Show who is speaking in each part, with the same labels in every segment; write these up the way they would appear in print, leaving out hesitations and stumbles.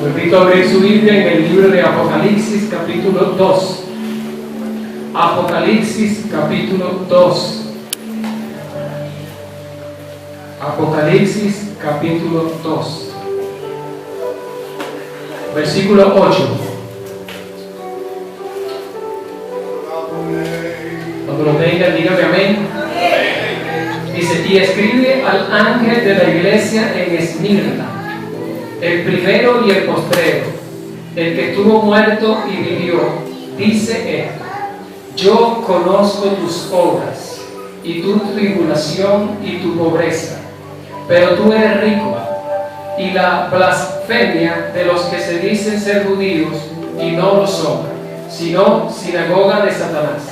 Speaker 1: Lo invito a abrir su Biblia en el libro de Apocalipsis, capítulo 2. Apocalipsis, capítulo 2. Apocalipsis, capítulo 2. Versículo 8. Cuando lo tengan, dígame amén. Dice: y escribe al ángel de la iglesia en Esmirna, el primero y el postrero, el que estuvo muerto y vivió, dice esto: yo conozco tus obras, y tu tribulación y tu pobreza, pero tú eres rico, y la blasfemia de los que se dicen ser judíos y no lo son, sino sinagoga de Satanás.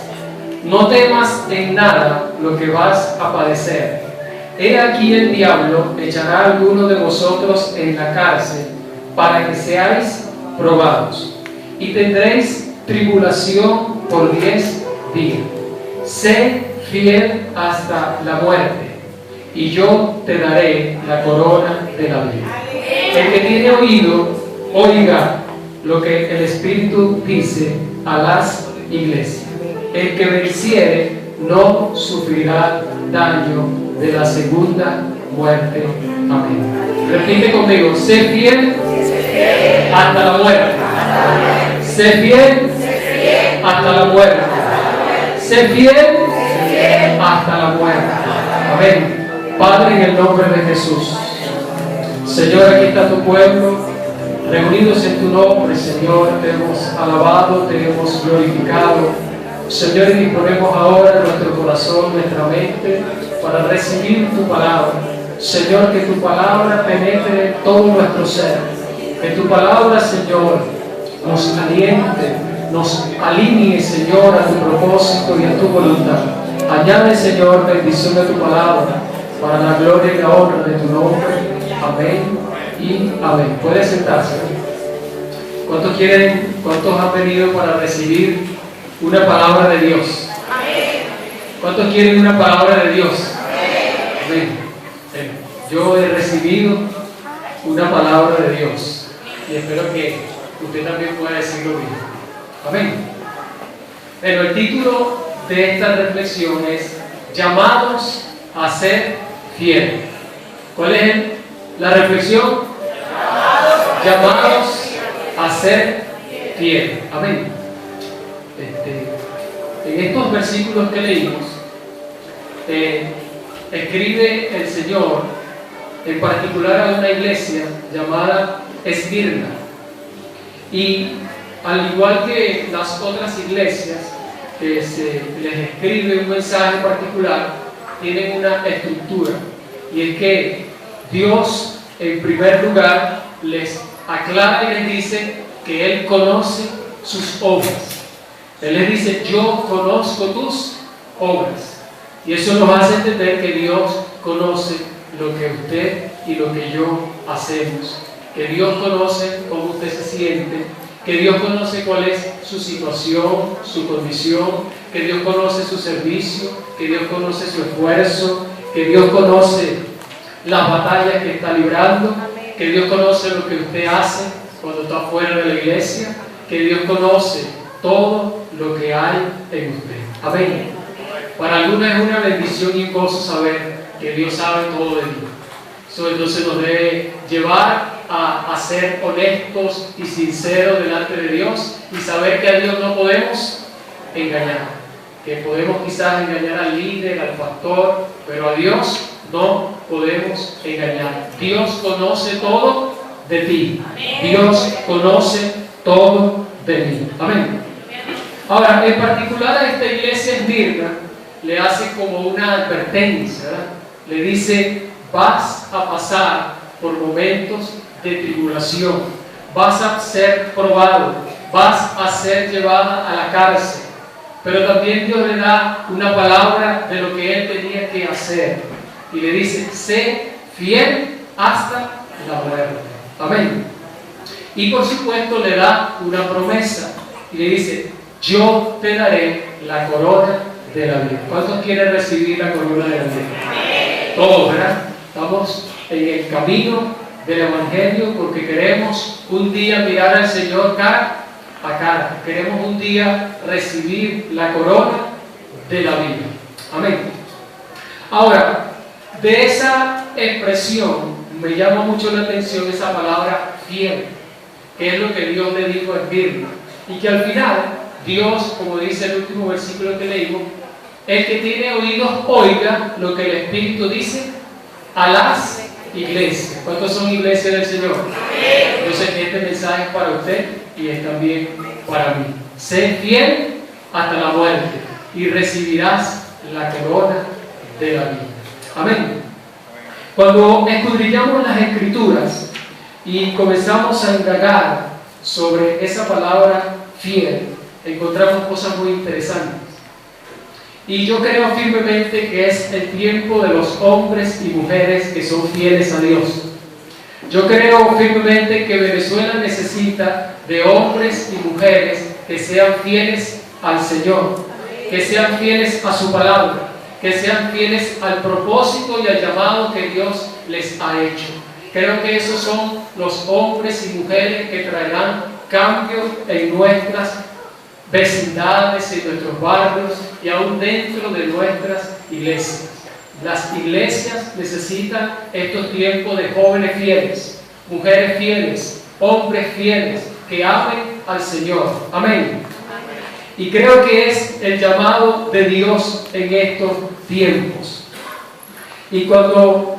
Speaker 1: No temas en nada lo que vas a padecer. He aquí el diablo echará a alguno de vosotros en la cárcel para que seáis probados, y tendréis tribulación por 10 días. Sé fiel hasta la muerte, y yo te daré la corona de la vida. El que tiene oído, oiga lo que el Espíritu dice a las iglesias. El que venciere no sufrirá daño de la segunda muerte. Amén. Repite conmigo: sé fiel hasta la muerte. Sé fiel hasta la muerte. Sé fiel hasta la muerte. Amén. Padre, en el nombre de Jesús, Señor, aquí está tu pueblo, reunidos en tu nombre. Señor, te hemos alabado, te hemos glorificado. Señor, y disponemos ahora nuestro corazón, nuestra mente, para recibir tu palabra. Señor, que tu palabra penetre todo nuestro ser. Que tu palabra, Señor, nos aliente, nos alinee, Señor, a tu propósito y a tu voluntad. Añade, Señor, bendición de tu palabra, para la gloria y la honra de tu nombre. Amén y amén. Puede sentarse. ¿Cuántos han venido para recibir una palabra de Dios? ¿Cuántos quieren una palabra de Dios? Amén. Yo he recibido una palabra de Dios y espero que usted también pueda decir lo mismo. Amén. Pero el título de esta reflexión es: llamados a ser fieles. ¿Cuál es la reflexión? Llamados a ser fieles. Amén. En estos versículos que leímos, escribe el Señor en particular a una iglesia llamada Esmirna, y al igual que las otras iglesias que se les escribe un mensaje particular, tienen una estructura, y es que Dios en primer lugar les aclara y les dice que Él conoce sus obras. Él les dice: yo conozco tus obras. Y eso nos hace entender que Dios conoce lo que usted y lo que yo hacemos. Que Dios conoce cómo usted se siente. Que Dios conoce cuál es su situación, su condición. Que Dios conoce su servicio. Que Dios conoce su esfuerzo. Que Dios conoce las batallas que está librando. Que Dios conoce lo que usted hace cuando está fuera de la iglesia. Que Dios conoce todo lo que hay en usted. Amén. Para algunos es una bendición y un gozo saber que Dios sabe todo de mí. Eso entonces nos debe llevar a ser honestos y sinceros delante de Dios, y saber que a Dios no podemos engañar. Que podemos quizás engañar al líder, al pastor, pero a Dios no podemos engañar. Dios conoce todo de ti. Dios conoce todo de mí. Amén. Ahora, en particular a esta iglesia Esmirna le hace como una advertencia, ¿verdad? Le dice: vas a pasar por momentos de tribulación, vas a ser probado, vas a ser llevada a la cárcel, pero también Dios le da una palabra de lo que él tenía que hacer, y le dice: sé fiel hasta la muerte. Amén. Y por supuesto le da una promesa y le dice: yo te daré la corona de la vida. ¿Cuántos quieren recibir la corona de la vida? Todos, ¿verdad? Estamos en el camino del Evangelio, porque queremos un día mirar al Señor cara a cara. Queremos un día recibir la corona de la vida. Amén. Ahora, de esa expresión me llama mucho la atención esa palabra fiel, que es lo que Dios le dijo a Esmirna, y que al final Dios, como dice el último versículo que leímos, el que tiene oídos oiga lo que el Espíritu dice a las iglesias. ¿Cuántos son iglesias del Señor? Entonces este mensaje es para usted y es también para mí. Sé fiel hasta la muerte y recibirás la corona de la vida. Amén. Cuando escudriñamos las Escrituras y comenzamos a indagar sobre esa palabra fiel, encontramos cosas muy interesantes. Y yo creo firmemente que es el tiempo de los hombres y mujeres que son fieles a Dios. Yo creo firmemente que Venezuela necesita de hombres y mujeres que sean fieles al Señor, que sean fieles a su palabra, que sean fieles al propósito y al llamado que Dios les ha hecho. Creo que esos son los hombres y mujeres que traerán cambios en nuestras vecindades, en nuestros barrios y aún dentro de nuestras iglesias. Las iglesias necesitan estos tiempos de jóvenes fieles, mujeres fieles, hombres fieles que amen al Señor. Amén. Y creo que es el llamado de Dios en estos tiempos. Y cuando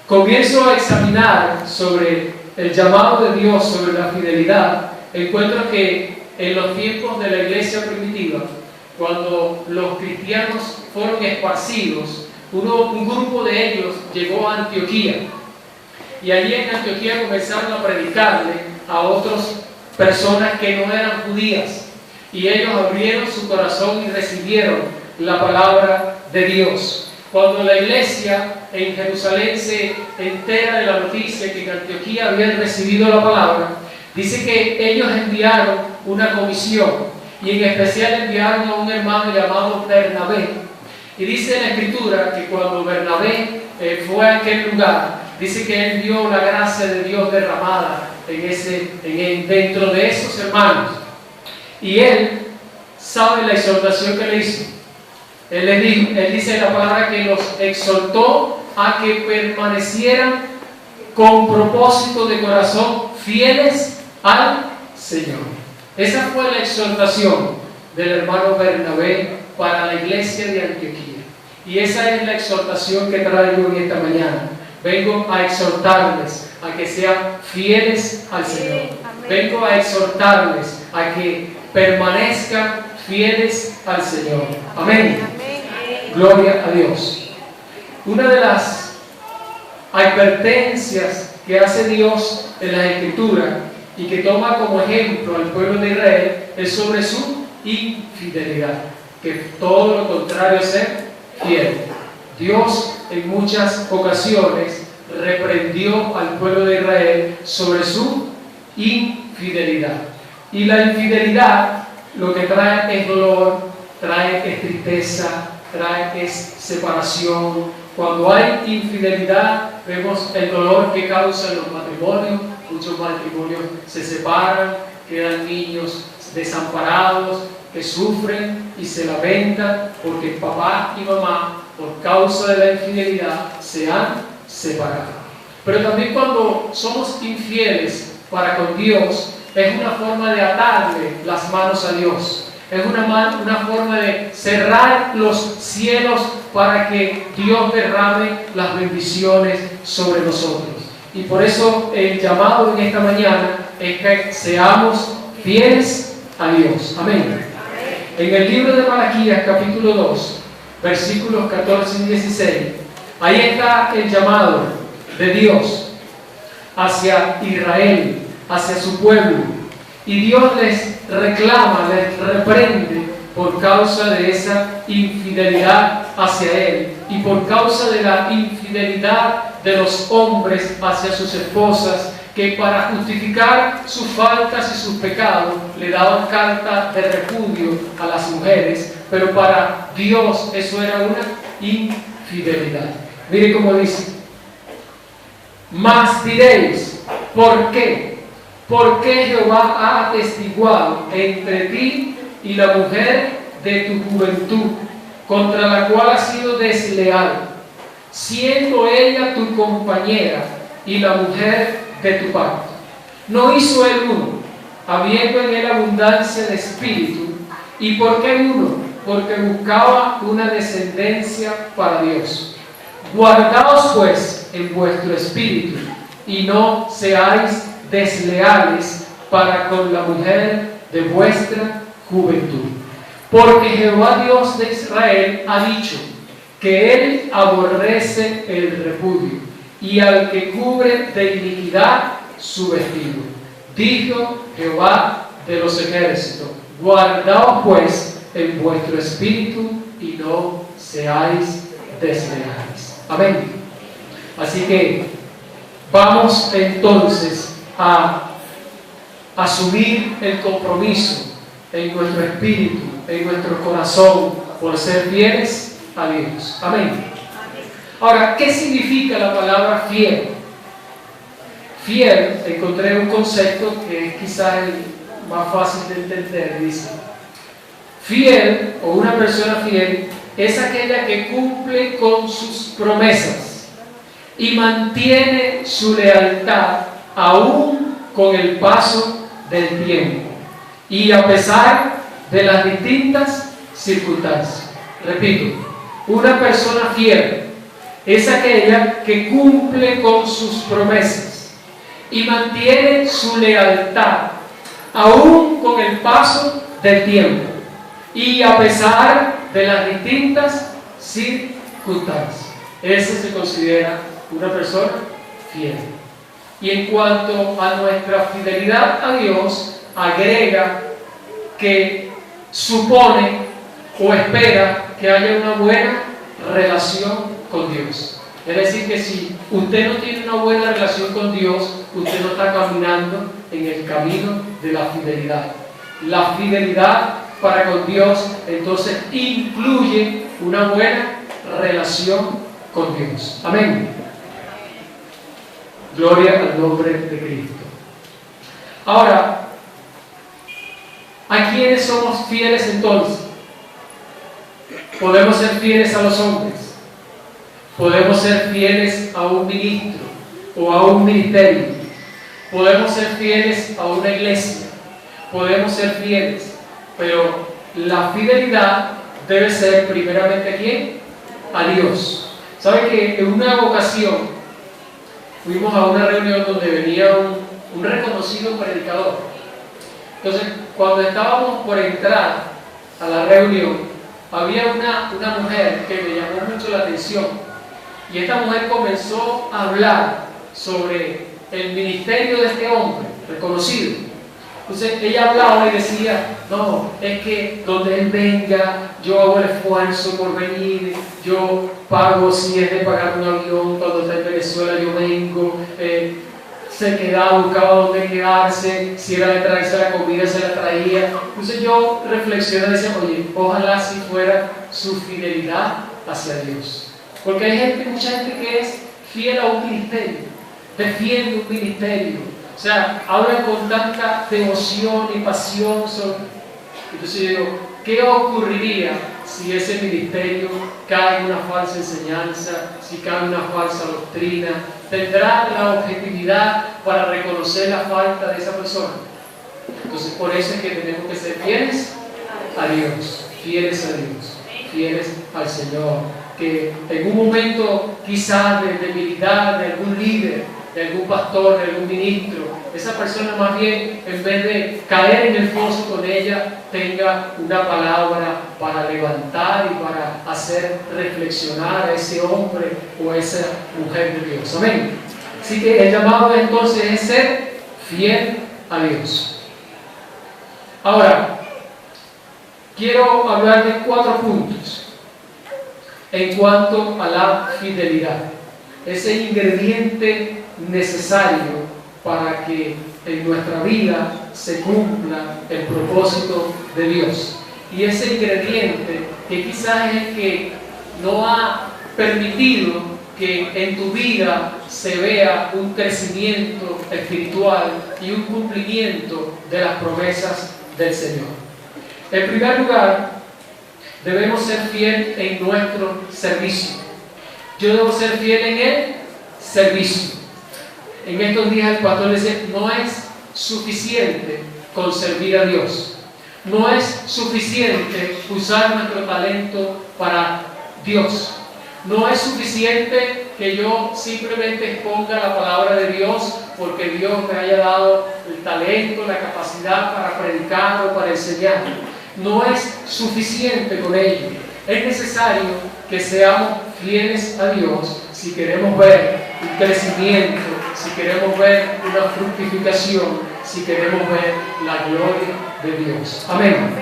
Speaker 1: comienzo a examinar sobre el llamado de Dios, sobre la fidelidad, encuentro que en los tiempos de la iglesia primitiva, cuando los cristianos fueron esparcidos, un grupo de ellos llegó a Antioquía. Y allí en Antioquía comenzaron a predicarle a otras personas que no eran judías. Y ellos abrieron su corazón y recibieron la palabra de Dios. Cuando la iglesia en Jerusalén se entera de la noticia que en Antioquía habían recibido la palabra, dice que ellos enviaron una comisión y en especial enviaron a un hermano llamado Bernabé. Y dice en la Escritura que cuando Bernabé fue a aquel lugar, dice que él vio la gracia de Dios derramada dentro de esos hermanos. Y él sabe la exhortación que le hizo. Él dice en la palabra que los exhortó a que permanecieran con propósito de corazón fieles al Señor. Esa fue la exhortación del hermano Bernabé para la iglesia de Antioquía. Y esa es la exhortación que traigo en esta mañana. Vengo a exhortarles a que sean fieles al Señor. Vengo a exhortarles a que permanezcan fieles al Señor. Amén. Gloria a Dios. Una de las advertencias que hace Dios en la Escritura y que toma como ejemplo al pueblo de Israel es sobre su infidelidad, que todo lo contrario es ser fiel. Dios en muchas ocasiones reprendió al pueblo de Israel sobre su infidelidad. Y la infidelidad lo que trae es dolor, trae es tristeza, trae es separación. Cuando hay infidelidad, vemos el dolor que causa en los matrimonios. Muchos matrimonios se separan, quedan niños desamparados, que sufren y se lamentan porque papá y mamá, por causa de la infidelidad, se han separado. Pero también cuando somos infieles para con Dios, es una forma de atarle las manos a Dios. Es una forma de cerrar los cielos para que Dios derrame las bendiciones sobre nosotros. Y por eso el llamado en esta mañana es que seamos fieles a Dios. Amén. En el libro de Malaquías, capítulo 2, versículos 14 y 16, ahí está el llamado de Dios hacia Israel, hacia su pueblo. Y Dios les reclama, les reprende por causa de esa infidelidad hacia Él y por causa de la infidelidad de los hombres hacia sus esposas, que para justificar sus faltas y sus pecados le daban carta de repudio a las mujeres, pero para Dios eso era una infidelidad. Mire cómo dice: Mas diréis, ¿por qué? Porque Jehová ha atestiguado entre ti y la mujer de tu juventud, contra la cual has sido desleal, siendo ella tu compañera y la mujer de tu pacto. No hizo él uno, habiendo en él abundancia de espíritu. ¿Y por qué uno? Porque buscaba una descendencia para Dios. Guardaos pues en vuestro espíritu, y no seáis desleales para con la mujer de vuestra juventud. Porque Jehová Dios de Israel ha dicho que Él aborrece el repudio, y al que cubre de iniquidad su vestido. Dijo Jehová de los ejércitos: guardaos pues en vuestro espíritu, y no seáis desleales. Amén. Así que vamos entonces a asumir el compromiso en nuestro espíritu, en nuestro corazón, por ser fieles a Dios. Amén. Ahora, ¿qué significa la palabra fiel? Fiel, encontré un concepto que es quizás el más fácil de entender. Dice: fiel, o una persona fiel, es aquella que cumple con sus promesas y mantiene su lealtad aún con el paso del tiempo y a pesar de las distintas circunstancias. Repito, una persona fiel es aquella que cumple con sus promesas y mantiene su lealtad aún con el paso del tiempo y a pesar de las distintas circunstancias. Ese se considera una persona fiel. Y en cuanto a nuestra fidelidad a Dios, agrega que supone o espera que haya una buena relación con Dios. Es decir, que si usted no tiene una buena relación con Dios, usted no está caminando en el camino de la fidelidad. La fidelidad para con Dios entonces incluye una buena relación con Dios. Amén. Gloria al nombre de Cristo. Ahora, ¿a quiénes somos fieles entonces? Podemos ser fieles a los hombres, podemos ser fieles a un ministro o a un ministerio, podemos ser fieles a una iglesia, podemos ser fieles, pero la fidelidad debe ser primeramente ¿a quién? A Dios. ¿Sabe que en una ocasión fuimos a una reunión donde venía un reconocido predicador? Entonces, cuando estábamos por entrar a la reunión, había una mujer que me llamó mucho la atención, y esta mujer comenzó a hablar sobre el ministerio de este hombre reconocido. Entonces ella hablaba y decía: no, es que donde él venga, yo hago el esfuerzo por venir, yo pago, si es de pagar un avión, cuando está en Venezuela yo vengo, se quedaba, buscaba dónde quedarse, si era de traerse la comida se la traía. Entonces yo reflexioné y decía: oye, ojalá si fuera su fidelidad hacia Dios, porque hay mucha gente que es fiel a un ministerio, defiende un ministerio, o sea, hablan con tanta devoción y pasión sobre. Entonces yo digo, ¿qué ocurriría si ese ministerio cae en una falsa enseñanza, si cae en una falsa doctrina? ¿Tendrá la objetividad para reconocer la falta de esa persona? Entonces, por eso es que tenemos que ser fieles a Dios, fieles a Dios, fieles al Señor. Que en un momento quizás de debilidad de algún líder, de algún pastor, de algún ministro, esa persona más bien, en vez de caer en el foso con ella, tenga una palabra para levantar y para hacer reflexionar a ese hombre o a esa mujer de Dios. Amén. Así que el llamado entonces es ser fiel a Dios. Ahora, quiero hablar de 4 puntos en cuanto a la fidelidad, ese ingrediente necesario para que en nuestra vida se cumpla el propósito de Dios. Y ese ingrediente que quizás es el que no ha permitido que en tu vida se vea un crecimiento espiritual y un cumplimiento de las promesas del Señor. En primer lugar, debemos ser fieles en nuestro servicio. Yo debo ser fiel en el servicio. En estos días el pastor decía, no es suficiente con servir a Dios. No es suficiente usar nuestro talento para Dios. No es suficiente que yo simplemente exponga la palabra de Dios porque Dios me haya dado el talento, la capacidad para predicar o para enseñar. No es suficiente con ello. Es necesario que seamos fieles a Dios si queremos ver un crecimiento, si queremos ver una fructificación, si queremos ver la gloria de Dios. Amén.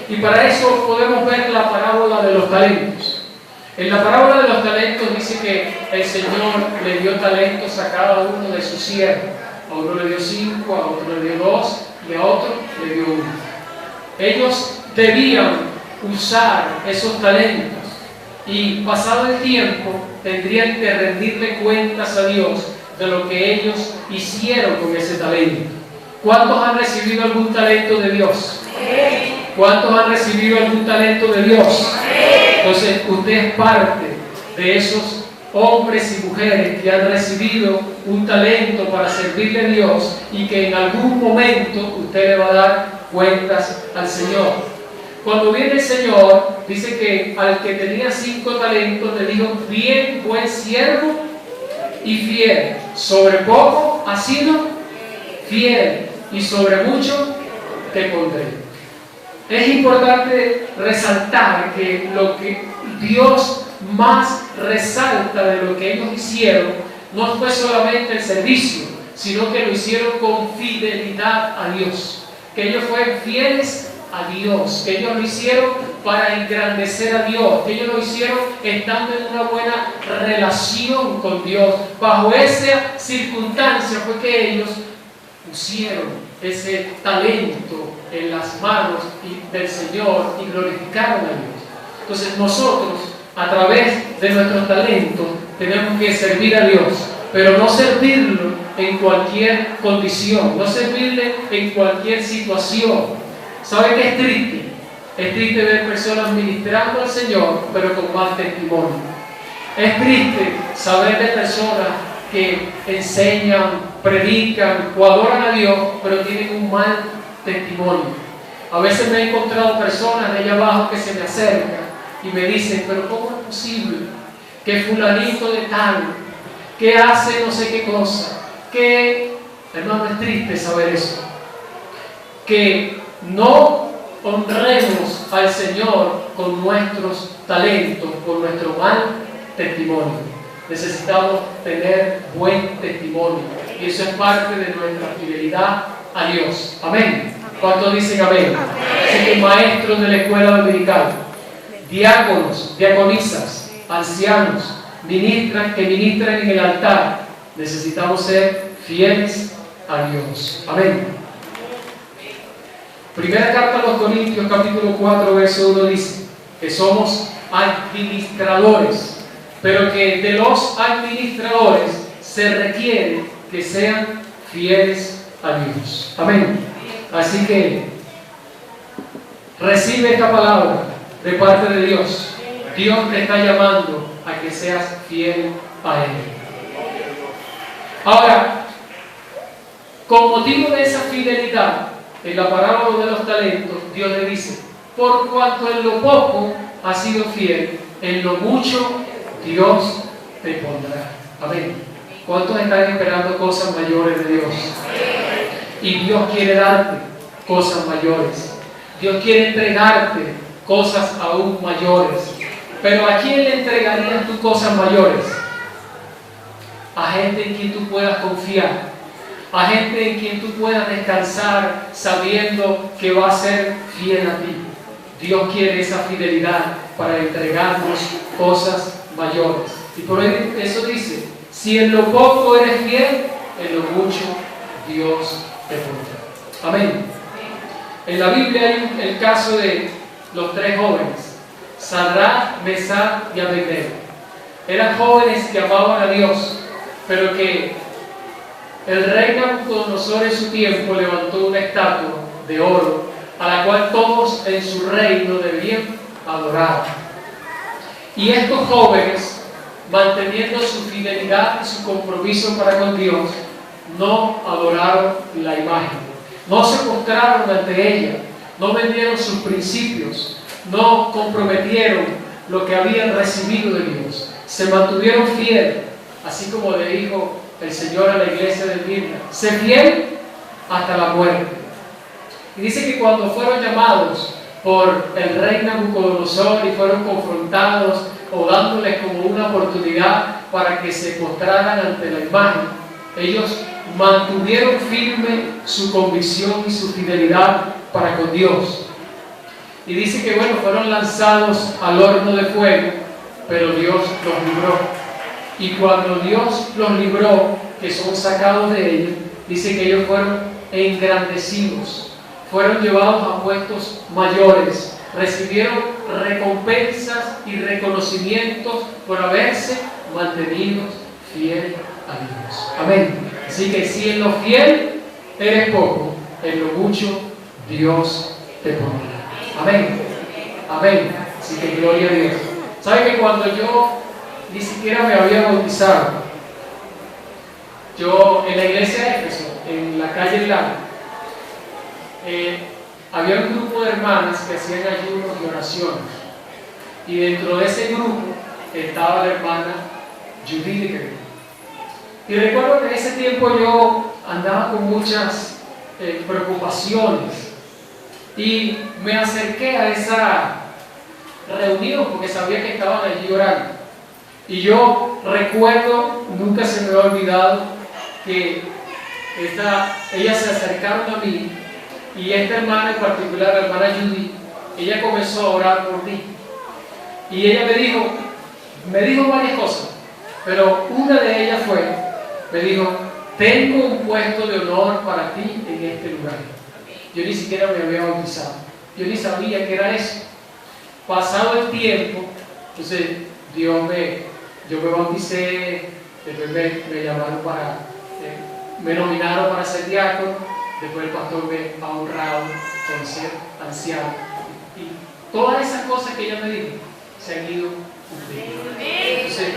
Speaker 1: Y para eso podemos ver la parábola de los talentos. En la parábola de los talentos dice que el Señor le dio talentos a cada uno de sus siervos. A uno le dio 5, a otro le dio 2 y a otro le dio 1. Ellos debían usar esos talentos y pasado el tiempo tendrían que rendirle cuentas a Dios de lo que ellos hicieron con ese talento. ¿Cuántos han recibido algún talento de Dios? ¿Cuántos han recibido algún talento de Dios? Entonces usted es parte de esos hombres y mujeres que han recibido un talento para servirle a Dios y que en algún momento usted le va a dar cuentas al Señor. Cuando viene el Señor, dice que al que tenía 5 talentos le dijo, bien, buen siervo y fiel. Sobre poco has sido fiel y sobre mucho te pondré. Es importante resaltar que lo que Dios más resalta de lo que ellos hicieron no fue solamente el servicio, sino que lo hicieron con fidelidad a Dios. Que ellos fueron fieles a Dios, que ellos lo hicieron para engrandecer a Dios, que ellos lo hicieron estando en una buena relación con Dios. Bajo esa circunstancia fue que ellos pusieron ese talento en las manos del Señor y glorificaron a Dios. Entonces nosotros, a través de nuestro talento, tenemos que servir a Dios, pero no servirlo en cualquier condición, no servirle en cualquier situación. ¿Sabe qué es triste? Es triste ver personas ministrando al Señor, pero con mal testimonio. Es triste saber de personas que enseñan, predican o adoran a Dios, pero tienen un mal testimonio. A veces me he encontrado personas de allá abajo que se me acercan y me dicen, pero ¿cómo es posible que fulanito de tal, que hace no sé qué cosa, que, hermano, es triste saber eso, que no honremos al Señor con nuestros talentos, con nuestro mal testimonio? Necesitamos tener buen testimonio y eso es parte de nuestra fidelidad a Dios. Amén. ¿Cuántos dicen amén? Así que maestros de la escuela dominical, diáconos, diaconisas, ancianos, que ministran en el altar, necesitamos ser fieles a Dios. Amén. Primera carta a los Corintios, capítulo 4, verso 1 dice que somos administradores, pero que de los administradores se requiere que sean fieles a Dios. Amén. Así que recibe esta palabra de parte de Dios. Dios te está llamando a que seas fiel a Él. Ahora, con motivo de esa fidelidad, en la parábola de los talentos, Dios le dice, por cuanto en lo poco has sido fiel, en lo mucho Dios te pondrá. Amén. ¿Cuántos están esperando cosas mayores de Dios? Y Dios quiere darte cosas mayores. Dios quiere entregarte cosas aún mayores. Pero ¿a quién le entregarías tú cosas mayores? A gente en quien tú puedas confiar. A gente en quien tú puedas descansar sabiendo que va a ser fiel a ti. Dios quiere esa fidelidad para entregarnos cosas mayores. Y por eso dice, si en lo poco eres fiel, en lo mucho Dios te pondrá. Amén. En la Biblia hay el caso de los 3 jóvenes, Sadrach, Mesach y Abednego. Eran jóvenes que amaban a Dios, pero que el rey Nabucodonosor en su tiempo levantó una estatua de oro a la cual todos en su reino debían adorar. Y estos jóvenes, manteniendo su fidelidad y su compromiso para con Dios, no adoraron la imagen, no se postraron ante ella, no vendieron sus principios, no comprometieron lo que habían recibido de Dios, se mantuvieron fieles, así como le dijo el Señor a la iglesia de Mirna: sé fiel hasta la muerte. Y dice que cuando fueron llamados por el rey Nabucodonosor y fueron confrontados o dándoles como una oportunidad para que se postraran ante la imagen, ellos mantuvieron firme su convicción y su fidelidad para con Dios. Y dice que bueno, fueron lanzados al horno de fuego, pero Dios los libró. Y cuando Dios los libró, que son sacados de ellos, dice que ellos fueron engrandecidos, fueron llevados a puestos mayores, recibieron recompensas y reconocimientos por haberse mantenido fieles a Dios. Amén. Así que si en lo fiel eres poco, en lo mucho Dios te pondrá. Amén. Amén. Así que gloria a Dios. ¿Sabe que cuando yo ni siquiera me había bautizado, yo en la iglesia de Éfeso, en la calle Lara, había un grupo de hermanas que hacían ayunos y oraciones, y dentro de ese grupo estaba la hermana Judith. Y recuerdo que en ese tiempo yo andaba con muchas preocupaciones y me acerqué a esa reunión porque sabía que estaban allí orando. Y yo recuerdo, nunca se me ha olvidado, que ellas se acercaron a mí, y esta hermana en particular, la hermana Judy, ella comenzó a orar por mí. Y ella me dijo varias cosas, pero una de ellas me dijo: tengo un puesto de honor para ti en este lugar. Yo ni siquiera me había bautizado, yo ni sabía qué era eso. Pasado el tiempo, entonces yo me bauticé, después me llamaron me nominaron para ser diácono, después el pastor me ha honrado con ser anciano. Y todas esas cosas que ella me dijo se han ido cumpliendo. Entonces,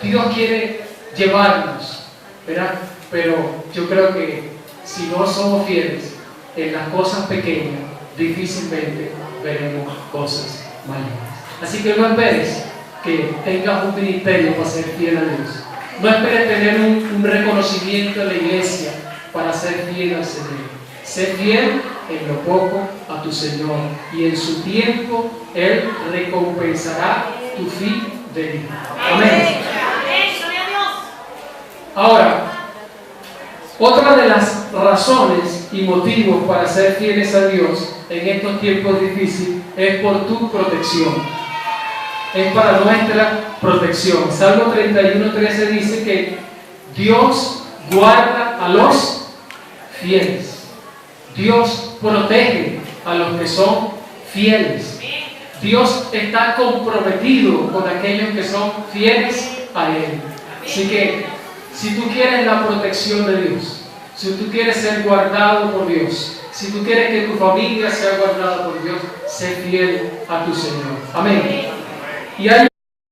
Speaker 1: Dios quiere llevarnos, ¿verdad? Pero yo creo que si no somos fieles en las cosas pequeñas, difícilmente veremos cosas mayores. Así que no esperes que tengas un ministerio para ser fiel a Dios. No esperes tener un reconocimiento en la iglesia para ser fiel al Señor. Sé fiel en lo poco a tu Señor, y en su tiempo Él recompensará tu fidelidad. Amén. Ahora, otra de las razones y motivos para ser fieles a Dios en estos tiempos difíciles es por tu protección. Es para nuestra protección. Salmo 31:13 dice que Dios guarda a los fieles. Dios protege a los que son fieles. Dios está comprometido con aquellos que son fieles a Él. Así que, si tú quieres la protección de Dios, si tú quieres ser guardado por Dios, si tú quieres que tu familia sea guardada por Dios, sé fiel a tu Señor. Amén. Y hay